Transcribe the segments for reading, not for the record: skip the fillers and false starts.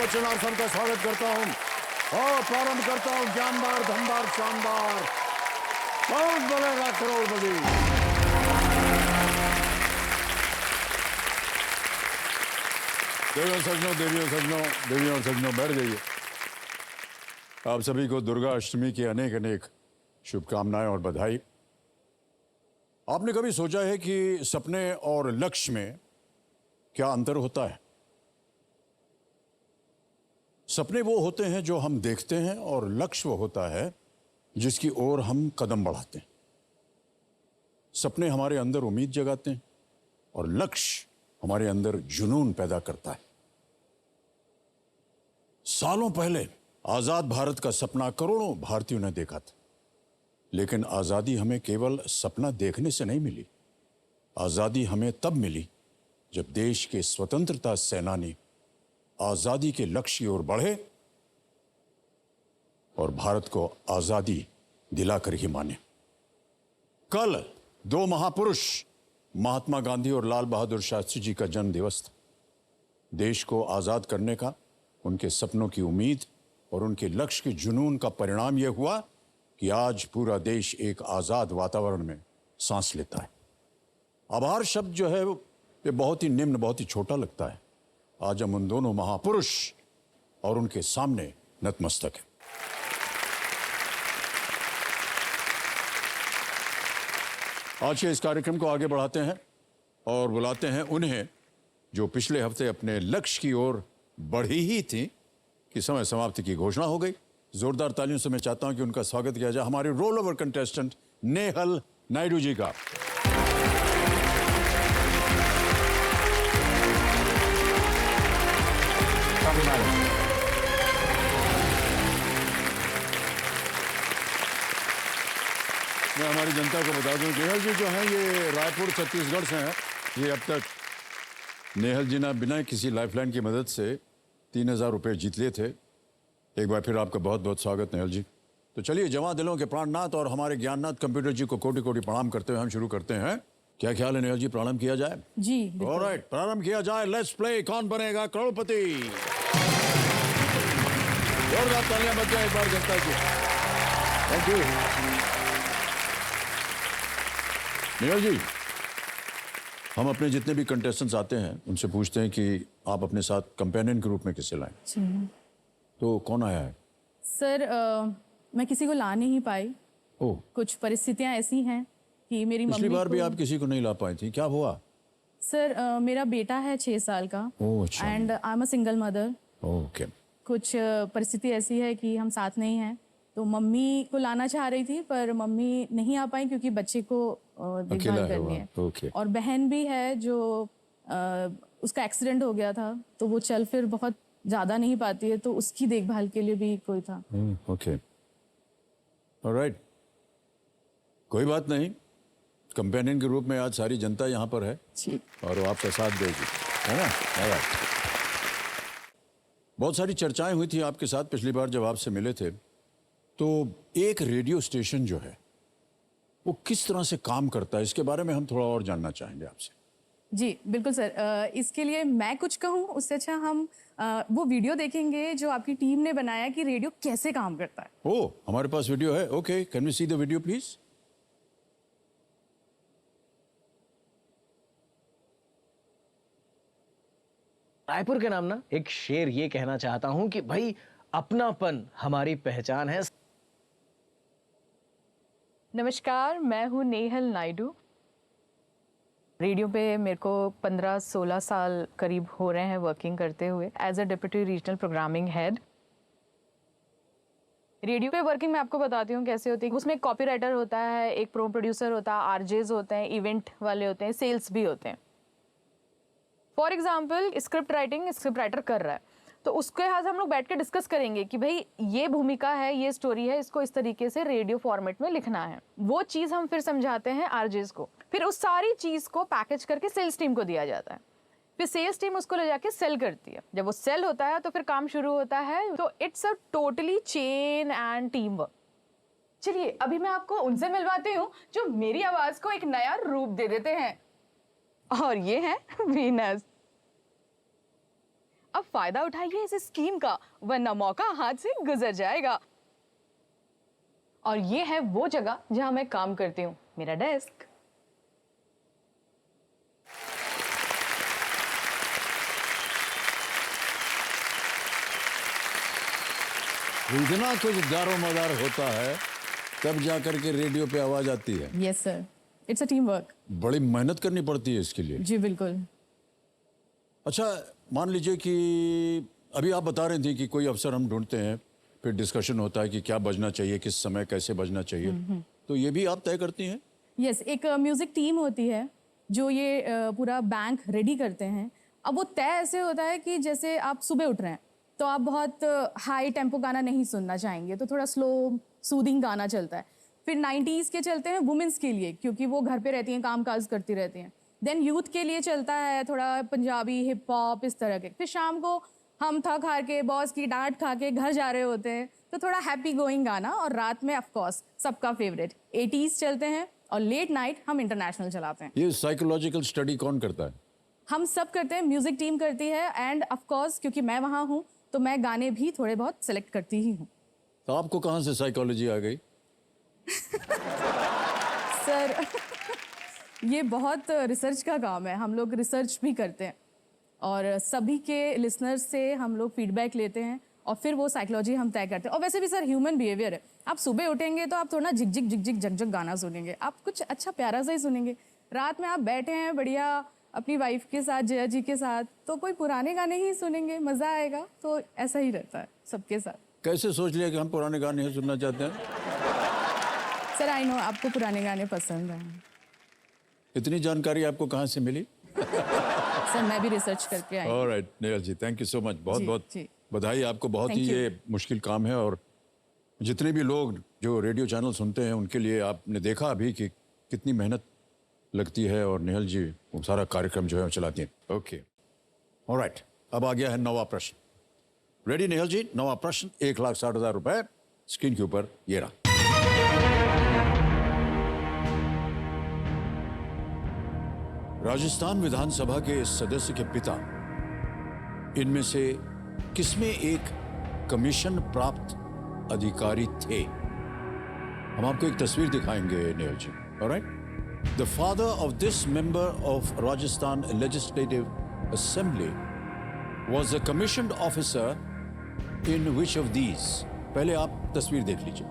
बच्चन आप सबका स्वागत करता हूँ और प्रारंभ करता हूँ ज्ञानदार धनदार शानदार बहुत बड़ेगा करोड़पति। देवियों और सज्जनों बैठ जाइए। आप सभी को दुर्गा अष्टमी की अनेक अनेक शुभकामनाएं और बधाई। आपने कभी सोचा है कि सपने और लक्ष्य में क्या अंतर होता है? सपने वो होते हैं जो हम देखते हैं और लक्ष्य वो होता है जिसकी ओर हम कदम बढ़ाते हैं। सपने हमारे अंदर उम्मीद जगाते हैं और लक्ष्य हमारे अंदर जुनून पैदा करता है। सालों पहले आजाद भारत का सपना करोड़ों भारतीयों ने देखा था, लेकिन आजादी हमें केवल सपना देखने से नहीं मिली। आजादी हमें तब मिली जब देश के स्वतंत्रता सेनानी आजादी के लक्ष्य की ओर बढ़े और भारत को आजादी दिलाकर ही माने। कल दो महापुरुष महात्मा गांधी और लाल बहादुर शास्त्री जी का जन्म दिवस था। देश को आजाद करने का, उनके सपनों की उम्मीद और उनके लक्ष्य के जुनून का परिणाम यह हुआ कि आज पूरा देश एक आजाद वातावरण में सांस लेता है। आभार शब्द जो है ये बहुत ही निम्न, बहुत ही छोटा लगता है। आज हम उन दोनों महापुरुष और उनके सामने नतमस्तक हैं। आज के इस कार्यक्रम को आगे बढ़ाते हैं और बुलाते हैं उन्हें जो पिछले हफ्ते अपने लक्ष्य की ओर बढ़ी ही थी कि समय समाप्ति की घोषणा हो गई। जोरदार तालियों से मैं चाहता हूं कि उनका स्वागत किया जाए हमारे roll over contestant Nehal Naidu ji का। मैं हमारी जनता को बता दूं, नेहल जी जो हैं ये रायपुर छत्तीसगढ़ से हैं। ये अब तक नेहल जी ने बिना किसी लाइफलाइन की मदद से 3000 रुपये जीत लिए थे। एक बार फिर आपका बहुत बहुत स्वागत नेहल जी। तो चलिए जवां दिलों के प्राणनाथ और हमारे ज्ञाननाथ कंप्यूटर जी को कोटि कोटि प्रणाम करते हुए हम शुरू करते हैं। क्या ख्याल है नेहल जी, प्रारंभ किया जाए? जी ऑलराइट, प्रारंभ किया जाए। लेट्स प्ले कौन बनेगा करोड़पति। जोरदार तालियां बज जाए एक बार जनता की। थैंक यू नेहल जी। हम अपने जितने भी कंटेस्टेंट्स आते हैं उनसे पूछते हैं कि आप अपने साथ कंपेनियन के रूप में किसे लाएं? तो कौन आया है? सर मैं किसी को ला नहीं पाई। ओह, कुछ परिस्थितियां ऐसी हैं कि मेरी पिछली मम्मी बार भी को... आप किसी को नहीं ला पाई थी, क्या हुआ? सर मेरा बेटा है 6 साल का and I am a single mother. Okay. कुछ परिस्थिति ऐसी है कि हम साथ नहीं हैं, तो मम्मी को लाना चाह रही थी पर मम्मी नहीं आ पाई क्योंकि बच्चे को देखभाल करनी है। ओके। और बहन भी है जो उसका एक्सीडेंट हो गया था, तो वो चल फिर बहुत ज़्यादा नहीं पाती है, तो उसकी देखभाल के लिए भी कोई था। ओके, ऑलराइट, कोई बात नहीं। कंपेनियन के रूप में आज सारी जनता यहाँ पर है और वो आपका साथ देगी, है ना? ऑलराइट। बहुत सारी चर्चाएं हुई थी आपके साथ पिछली बार जब आपसे मिले थे। तो एक रेडियो स्टेशन जो है वो किस तरह से काम करता है, इसके बारे में हम थोड़ा और जानना चाहेंगे आपसे। जी बिल्कुल सर। इसके लिए मैं कुछ कहूँ उससे अच्छा हम वो वीडियो देखेंगे जो आपकी टीम ने बनाया कि रेडियो कैसे काम करता है। ओह, हमारे पास वीडियो है। Okay, can we see the video please? Raipur के नाम ना एक शेर ये कहना चाहता हूं कि भाई अपनापन हमारी पहचान है। नमस्कार, मैं हूँ नेहल नायडू। रेडियो पे मेरे को 15-16 साल करीब हो रहे हैं वर्किंग करते हुए as a deputy regional programming head. Radio पे वर्किंग मैं आपको बताती हूँ कैसे होती है। उसमें एक कॉपी राइटर होता है, एक प्रो प्रोड्यूसर होता है, आरजेज होते हैं, इवेंट वाले होते हैं, सेल्स भी होते हैं। For example script writing script writer कर रहा है, तो उसके साथ हम लोग बैठ के डिस्कस करेंगे कि भाई ये भूमिका है, ये स्टोरी है, इसको इस तरीके से रेडियो फॉर्मेट में लिखना है। वो चीज़ हम फिर समझाते हैं आरजेस को। फिर उस सारी चीज़ को पैकेज करके सेल्स टीम को दिया जाता है। फिर सेल्स टीम उसको ले जाके सेल करती है। जब वो सेल होता है तो फिर काम शुरू होता है। तो it's a totally chain and team work. चलिए अभी मैं आपको उनसे मिलवाती हूँ जो मेरी आवाज़ को एक नया रूप दे देते हैं, और ये है वीनस। अब फायदा उठाइए इस स्कीम का, वरना मौका हाथ से गुजर जाएगा। और ये है वो जगह जहां मैं काम करती हूँ, मेरा डेस्क। इतना कुछ दारोमदार होता है तब जाकर के रेडियो पे आवाज आती है। Yes sir, it's a team work. बड़ी मेहनत करनी पड़ती है इसके लिए। जी बिल्कुल। अच्छा, मान लीजिए कि अभी आप बता रही थी कि कोई अवसर हम ढूंढते हैं, फिर डिस्कशन होता है कि क्या बजना चाहिए, किस समय कैसे बजना चाहिए, तो ये भी आप तय करती हैं? यस, एक म्यूजिक टीम होती है जो ये पूरा बैंक रेडी करते हैं। अब वो तय ऐसे होता है कि जैसे आप सुबह उठ रहे हैं तो आप बहुत हाई टेम्पो गाना नहीं सुनना चाहेंगे, तो थोड़ा स्लो सूदिंग गाना चलता है। फिर 90s के चलते हैं वुमेंस के लिए, क्योंकि वो घर पे रहती हैं, काम काज करती रहती हैं। देन यूथ के लिए चलता है थोड़ा पंजाबी, हिप हॉप, इस तरह के। फिर शाम को हम थक हार के बॉस की डांट खा के घर जा रहे होते हैं, तो थोड़ा हैप्पी गोइंग गाना। और रात में ऑफ कोर्स सबका फेवरेट 80s चलते हैं, और लेट नाइट हम इंटरनेशनल चलाते हैं। ये साइकोलॉजिकल स्टडी कौन करता है? हम सब करते हैं, म्यूजिक टीम करती है। एंड ऑफ कोर्स क्योंकि मैं वहाँ हूँ तो मैं गाने भी थोड़े बहुत सिलेक्ट करती ही हूँ। तो आपको कहाँ से साइकोलॉजी आ गई? सर ये बहुत रिसर्च का काम है, हम लोग रिसर्च भी करते हैं और सभी के लिसनर्स से हम लोग फीडबैक लेते हैं और फिर वो साइकोलॉजी हम तय करते हैं। और वैसे भी सर ह्यूमन बिहेवियर है, आप सुबह उठेंगे तो आप थोड़ा झिक झिक झिक झिक झक झक गाना सुनेंगे, आप कुछ अच्छा प्यारा सा ही सुनेंगे। रात में आप बैठे हैं बढ़िया अपनी वाइफ के साथ, जया जी के साथ, तो कोई पुराने गाने ही सुनेंगे, मज़ा आएगा। तो ऐसा ही रहता है सबके साथ। कैसे सोच लिया कि हम पुराने गाने नहीं सुनना चाहते हैं? सर आई नो आपको पुराने गाने पसंद हैं। इतनी जानकारी आपको कहाँ से मिली? सर मैं भी रिसर्च करके आई। Alright Neha ji, thank you so much. बहुत बहुत जी। बधाई आपको। बहुत ही Thank you. ये मुश्किल काम है और जितने भी लोग जो रेडियो चैनल सुनते हैं उनके लिए आपने देखा अभी कि कितनी मेहनत लगती है और नेहल जी वो सारा कार्यक्रम जो है वो चलाती हैं। ओके, ऑलराइट, अब आ गया है नवा प्रश्न। रेडी नेहल जी? नवा प्रश्न 1,60,000 रुपए स्क्रीन के ऊपर ये रहा। राजस्थान विधानसभा के सदस्य के पिता इनमें से किसमें एक कमीशन प्राप्त अधिकारी थे? हम आपको एक तस्वीर दिखाएंगे Nehal ji. Alright, the father of this member of Rajasthan legislative assembly was a commissioned officer in which of these? पहले आप तस्वीर देख लीजिए।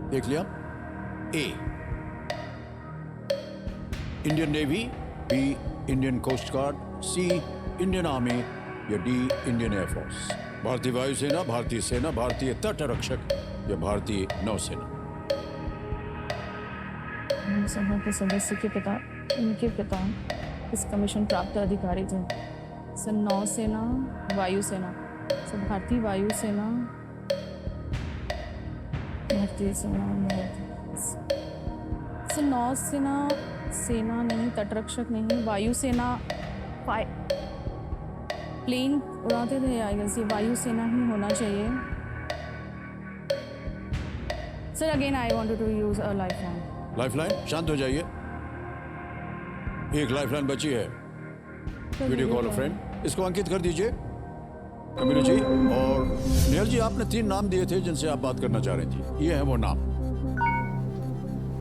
देख लिया? A Indian navy, B Indian coast guard, C Indian army या डी इंडियन एयरफोर्स। भारतीय वायुसेना, भारतीय सेना, भारतीय तट रक्षक या भारतीय नौसेना। सभा के सदस्य के पिता, उनके पिता इस कमीशन प्राप्त अधिकारी थे। सर नौसेना, वायुसेना, सर भारतीय वायुसेना, भारतीय सेना, सर नौसेना, सेना नहीं, तटरक्षक नहीं, वायुसेना, प्लेन उड़ाते थे, आई गेस ये वायुसेना ही होना चाहिए। Sir again I wanted to use a lifeline. Lifeline? शांत हो जाइए, एक लाइफलाइन बची है। वीडियो कॉल फ्रेंड, इसको अंकित कर दीजिए कबीर जी। और नेहल जी, आपने 3 नाम दिए थे जिनसे आप बात करना चाह रही थी, ये है वो नाम।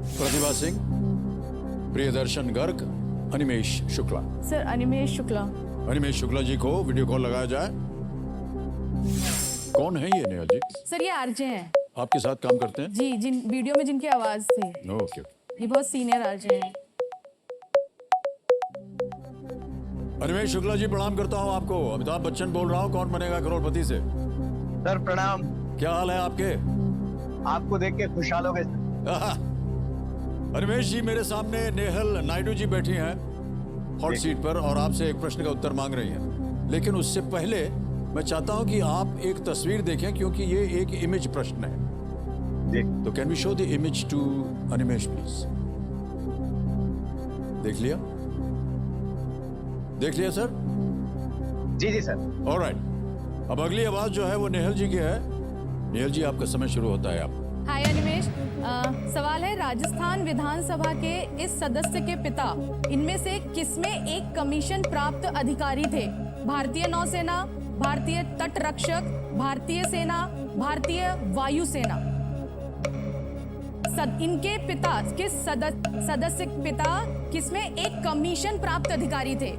प्रतिभा सिंह, प्रियदर्शन गर्ग, अनिमेश शुक्ला। सर अनिमेश शुक्ला। अनिमेश शुक्ला जी को वीडियो कॉल लगाया जाए। कौन है ये नेहल जी? सर ये आरजे हैं आपके साथ काम करते हैं? जी, जिन वीडियो में जिनकी आवाज थी। ओके। ये बहुत सीनियर आरजे हैं। अनिमेश शुक्ला जी, प्रणाम करता हूँ आपको। अमिताभ बच्चन बोल रहा हूँ, कौन बनेगा करोड़पति से। सर प्रणाम। क्या हाल है आपके? आपको देख के खुशहाल हो गए। अनिमेश जी, मेरे सामने नेहल नायडू जी बैठी हैं हॉट सीट पर और आपसे एक प्रश्न का उत्तर मांग रही हैं। लेकिन उससे पहले मैं चाहता हूं कि आप एक तस्वीर देखें, क्योंकि ये एक इमेज प्रश्न है। तो can we show the image to Animesh please? देख लिया? देख लिया सर? जी जी सर। ऑलराइट, अब अगली आवाज जो है वो नेहल जी की है। नेहल जी, आपका समय शुरू होता है। आप हाय अनिमेश, सवाल है राजस्थान विधानसभा के इस सदस्य के पिता इनमें से किसमें एक कमीशन प्राप्त अधिकारी थे? भारतीय नौसेना, भारतीय तट रक्षक, भारतीय सेना, भारतीय वायुसेना। इनके पिता किस सदस्य पिता किसमें एक कमीशन प्राप्त अधिकारी थे?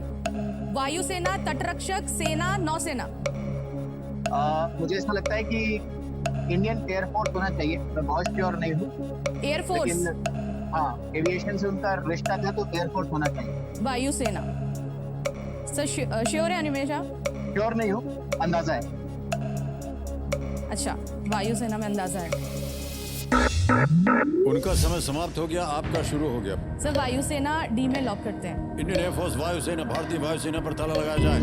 वायुसेना, तटरक्षक, सेना, नौसेना। मुझे ऐसा लगता है कि इंडियन एयरफोर्स होना चाहिए, मैं बहुत श्योर नहीं हूँ। एयरफोर्स? लेकिन हाँ, एविएशन से उनका रिश्ता था तो एयरफोर्स होना चाहिए। वायुसेना। सर श्योर है अनिमेश आप? श्योर नहीं हूँ, अंदाजा है। अच्छा, वायुसेना में अंदाजा है। उनका समय समाप्त हो गया, आपका शुरू हो गया। सर वायुसेना डी में लॉक करते हैं। इंडियन एयरफोर्स वायुसेना, भारतीय वायुसेना पर ताला लगाया जाए।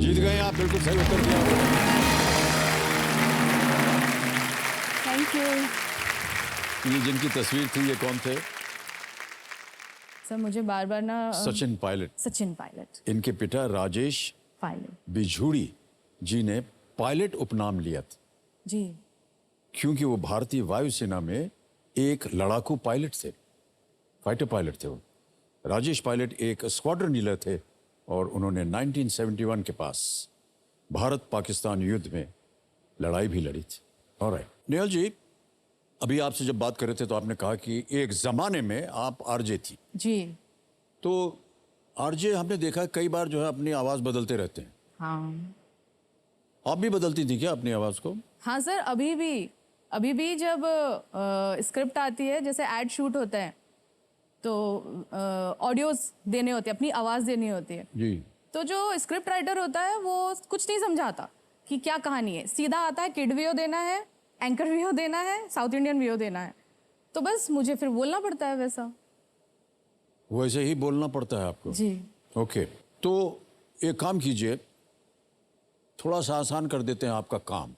जीत गए आप, बिल्कुल सही उत्तर दिया। Thank you. ये जिनकी तस्वीर थी, ये कौन थे? सर मुझे बार बार ना सचिन पायलट। सचिन पायलट। इनके पिता राजेश पायलट बिझूड़ी जी ने पायलट उपनाम लिया था जी। क्योंकि वो भारतीय वायुसेना में एक लड़ाकू पायलट थे, फाइटर पायलट थे वो। राजेश पायलट एक स्क्वाड्रन लीडर थे और उन्होंने 1971 के पास भारत पाकिस्तान युद्ध में लड़ाई भी लड़ी थी। ऑलराइट नेहल जी, अभी आपसे जब बात कर रहे थे तो आपने कहा कि एक जमाने में आप आरजे थी। जी तो आरजे हमने देखा कई बार जो है अपनी आवाज बदलते रहते हैं। हाँ। आप भी बदलती थी क्या अपनी आवाज को? हाँ सर, अभी भी जब स्क्रिप्ट आती है, जैसे एड शूट होता है तो ऑडियोज देने होते हैं, अपनी आवाज़ देनी होती है जी। तो जो स्क्रिप्ट राइटर होता है वो कुछ नहीं समझाता कि क्या कहानी है, सीधा आता है किड व्यू देना है, एंकर व्यू देना है, साउथ इंडियन व्यू देना है, तो बस मुझे फिर बोलना पड़ता है वैसा। वैसे ही बोलना पड़ता है आपको? जी। ओके, तो एक काम कीजिए, थोड़ा सा आसान कर देते हैं आपका काम।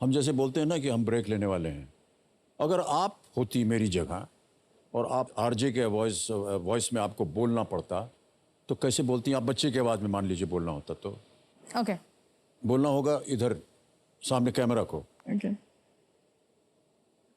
हम जैसे बोलते हैं ना कि हम ब्रेक लेने वाले हैं, अगर आप होती मेरी जगह और आप आरजे के वॉइस में आपको बोलना पड़ता तो कैसे बोलती? आप बच्चे की आवाज़ में मान लीजिए बोलना होता तो ओके। बोलना होगा इधर सामने कैमरा को। ओके।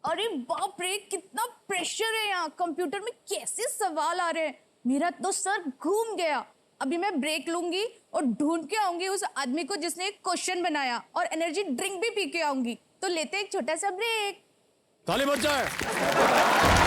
अरे बाप रे, कितना प्रेशर है यहाँ, कंप्यूटर में कैसे सवाल आ रहे हैं, मेरा तो सर घूम गया। अभी मैं ब्रेक लूंगी और ढूंढ के आऊंगी उस आदमी को जिसने एक क्वेश्चन बनाया और एनर्जी ड्रिंक भी पी के आऊंगी। तो लेते एक छोटा सा ब्रेक। ताली बज जाए।